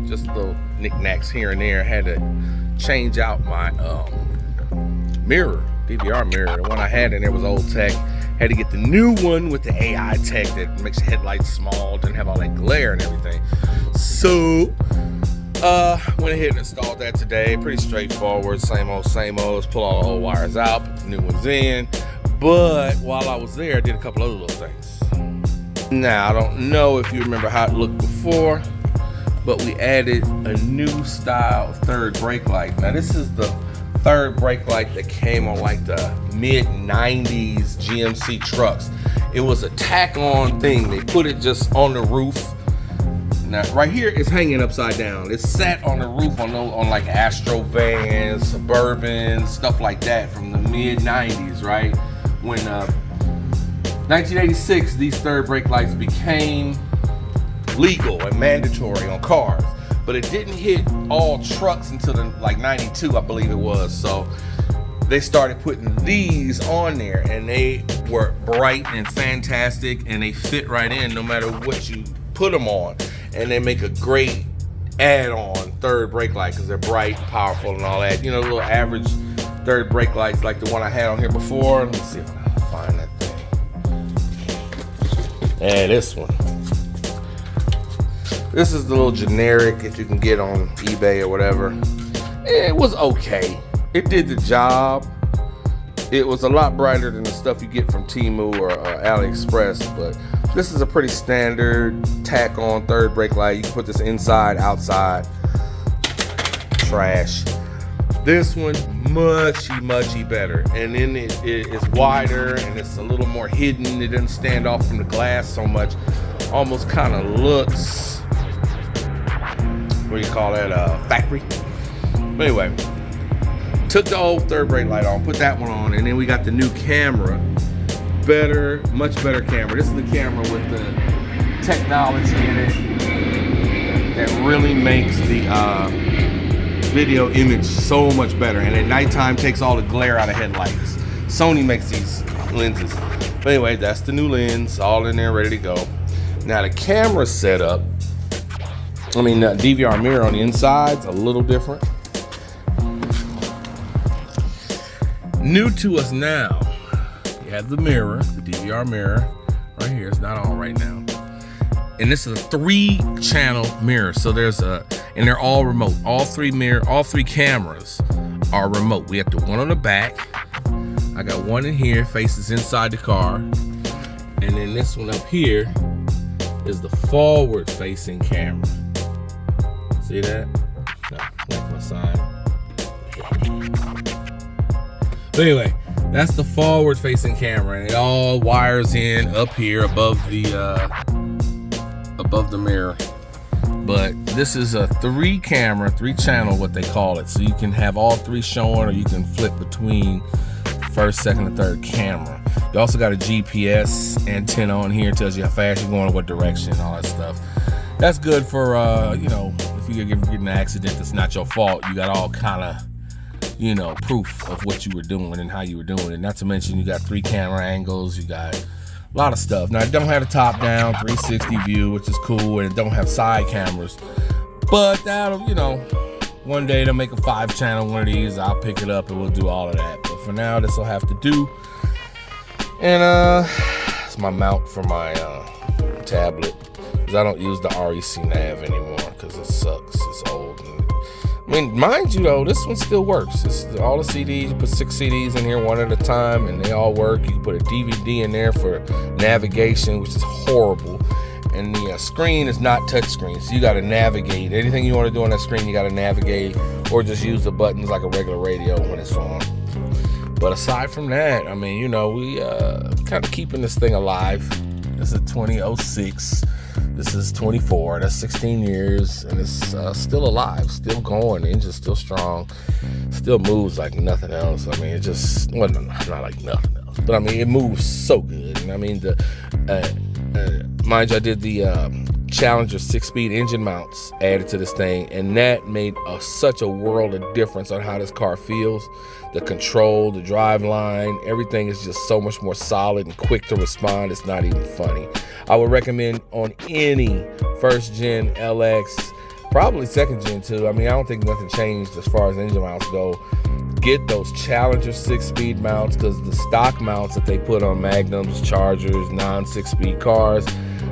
just little knickknacks here and there. I had to change out my mirror, DVR mirror. The one I had in there was old tech. Had to get the new one with the AI tech that makes your headlights small, doesn't have all that glare and everything. So went ahead and installed that today. Pretty straightforward, same old, Let's pull all the old wires out, put the new ones in. But while I was there, I did a couple other little things. Now, I don't know if you remember how it looked before, but we added a new style of third brake light. Now, this is the third brake light that came on like the mid-90s GMC trucks. It was a tack-on thing. They put it just on the roof. Now, right here, it's hanging upside down. It's sat on the roof on like Astro vans, Suburbans, stuff like that from the mid-90s, right? When 1986, these third brake lights became legal and mandatory on cars, but it didn't hit all trucks until like 92, I believe it was. So they started putting these on there, and they were bright and fantastic, and they fit right in no matter what you put them on, and they make a great add-on third brake light because they're bright, powerful, and all that. You know, little average third brake lights like the one I had on here before. Let me see if I can find that thing. Yeah, this one. This is the little generic that you can get on eBay or whatever. It was okay. It did the job. It was a lot brighter than the stuff you get from Temu or AliExpress, but this is a pretty standard tack-on third brake light. You can put this inside, outside. Trash. This one, muchy better. And then it's wider and it's a little more hidden. It doesn't stand off from the glass so much. Almost kind of looks, what do you call that, factory? But anyway, took the old third brake light on, put that one on, and then we got the new camera. Better, much better camera. This is the camera with the technology in it that really makes the video image so much better, and at nighttime takes all the glare out of headlights. Sony makes these lenses. But anyway, that's the new lens, all in there, ready to go. Now the camera setup, DVR mirror on the inside's a little different. New to us now, you have the mirror, the DVR mirror, right here. It's not on right now. And this is a 3-channel mirror. So there's and they're all remote. All three cameras are remote. We have the one on the back. I got one in here, faces inside the car. And then this one up here is the forward facing camera. See that? No, like my sign. But anyway, that's the forward facing camera, and it all wires in up here above the mirror. But this is a 3-channel, what they call it. So you can have all 3 showing, or you can flip between first, second, and third camera. You also got a GPS antenna on here, tells you how fast you're going, what direction, and all that stuff. That's good for if you get in an accident that's not your fault, you got all kind of proof of what you were doing and how you were doing it. Not to mention you got 3 camera angles, you got a lot of stuff. Now it don't have a top down 360 view, which is cool, and it don't have side cameras, but that'll one day they'll make a 5-channel one of these. I'll pick it up and we'll do all of that, but for now this will have to do. And it's my mount for my tablet, because I don't use the REC nav anymore because it sucks. It's old. Mind you though, this one still works. It's all the CDs. You put 6 CDs in here one at a time, and they all work. You can put a DVD in there for navigation, which is horrible. And the screen is not touch screen, so you got to navigate. Anything you want to do on that screen, you got to navigate, or just use the buttons like a regular radio when it's on. But aside from that, we kind of keeping this thing alive. This is 2006. This is 24. That's 16 years, and it's still alive, still going. The engine's still strong, still moves like nothing else. It just, well, not like nothing else, but it moves so good. And mind you, I did the Challenger 6-speed engine mounts added to this thing, and that made such a world of difference on how this car feels. The control, the drive line, everything is just so much more solid and quick to respond. It's not even funny. I would recommend on any first gen LX Probably second gen too. I mean, I don't think nothing changed as far as engine mounts go. Get those Challenger 6-speed mounts, because the stock mounts that they put on Magnums, Chargers, non-6-speed cars,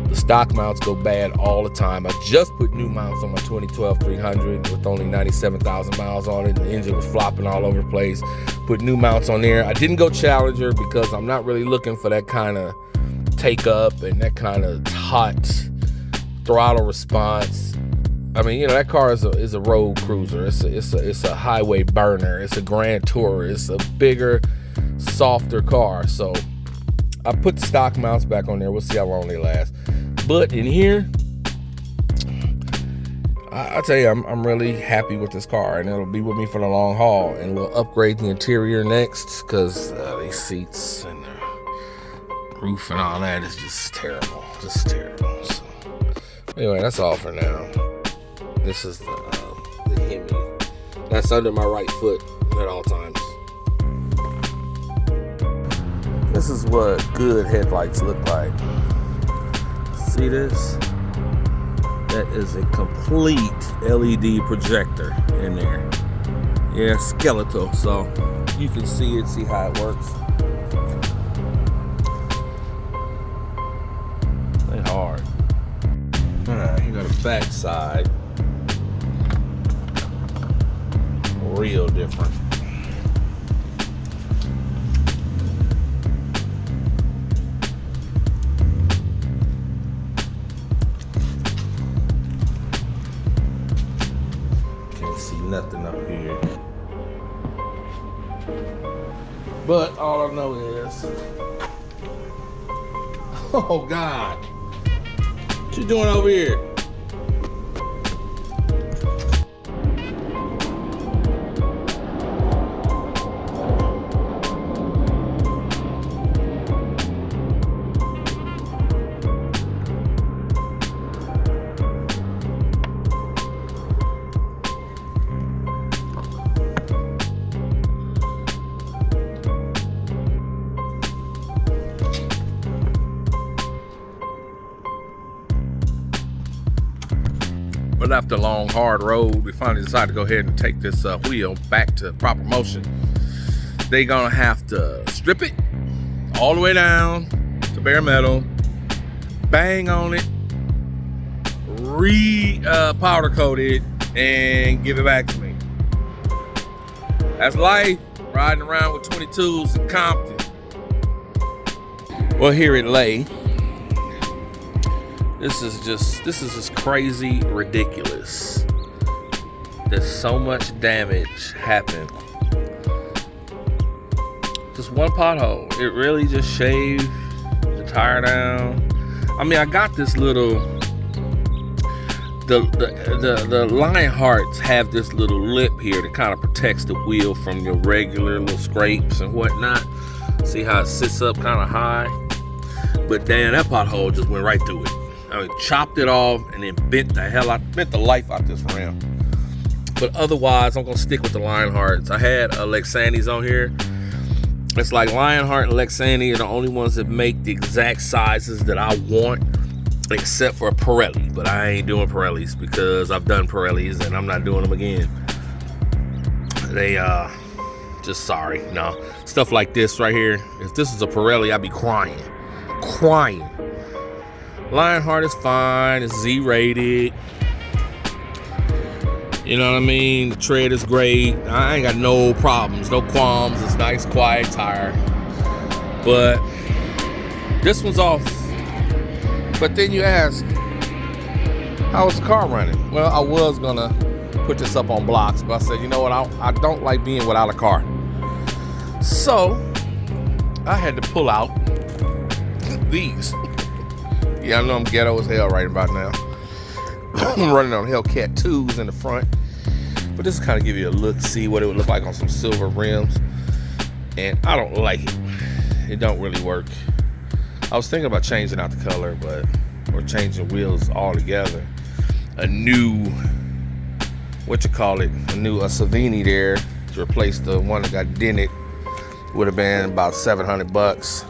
the stock mounts go bad all the time. I just put new mounts on my 2012 300 with only 97,000 miles on it. The engine was flopping all over the place. Put new mounts on there. I didn't go Challenger because I'm not really looking for that kind of take up and that kind of hot throttle response. I mean, you know, that car is a road cruiser. It's a highway burner. It's a Grand Tourer. It's a bigger, softer car. So I put the stock mounts back on there. We'll see how long they last. But in here, I tell you, I'm really happy with this car, and it'll be with me for the long haul. And we'll upgrade the interior next, because these seats and the roof and all that is just terrible, So anyway, that's all for now. This is the hemi. That's under my right foot at all times. This is what good headlights look like. See this? That is a complete LED projector in there. Yeah, skeletal, so you can see it, see how it works. They hard. Alright, you got a back side. Real different. Can't see nothing up here. But all I know is, oh God, what you doing over here? But after a long, hard road, we finally decided to go ahead and take this wheel back to proper motion. They're gonna have to strip it all the way down to bare metal, bang on it, powder coat it, and give it back to me. That's life, riding around with 22s in Compton. Well, here it lay. This is just crazy ridiculous. There's so much damage happened. Just one pothole. It really just shaved the tire down. I mean, I got this little, the Lionhearts have this little lip here that kind of protects the wheel from your regular little scrapes and whatnot. See how it sits up kind of high? But damn, that pothole just went right through it. I mean, chopped it off and then bent the life out this rim. But otherwise, I'm gonna stick with the Lionhearts. I had Lexanis on here. It's like Lionheart and Lexani are the only ones that make the exact sizes that I want, except for a Pirelli. But I ain't doing Pirellis because I've done Pirellis and I'm not doing them again. They just sorry. No, stuff like this right here. If this is a Pirelli, I'd be crying. Lionheart is fine. It's Z-rated. You know what I mean? The tread is great. I ain't got no problems, no qualms. It's nice, quiet tire. But this one's off. But then you ask, how was the car running? Well, I was gonna put this up on blocks, but I said, you know what? I don't like being without a car. So I had to pull out these. Yeah, I know I'm ghetto as hell right about now. I'm running on Hellcat 2s in the front. But this kind of give you a look, see what it would look like on some silver rims. And I don't like it. It don't really work. I was thinking about changing out the color, but we're changing wheels altogether. A new, a new Savini there to replace the one that got dented. Would have been about $700.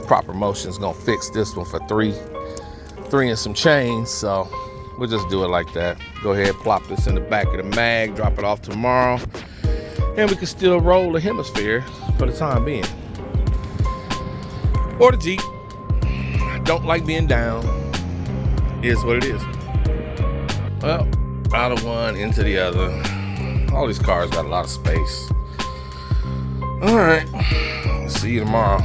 Proper Motion's gonna fix this one for three and some change. So we'll just do it like that. Go ahead, plop this in the back of the mag, drop it off tomorrow, and we can still roll the hemisphere for the time being. Or the Jeep. I don't like being down. Is what it is. Well, out of one, into the other. All these cars got a lot of space. All right, see you tomorrow.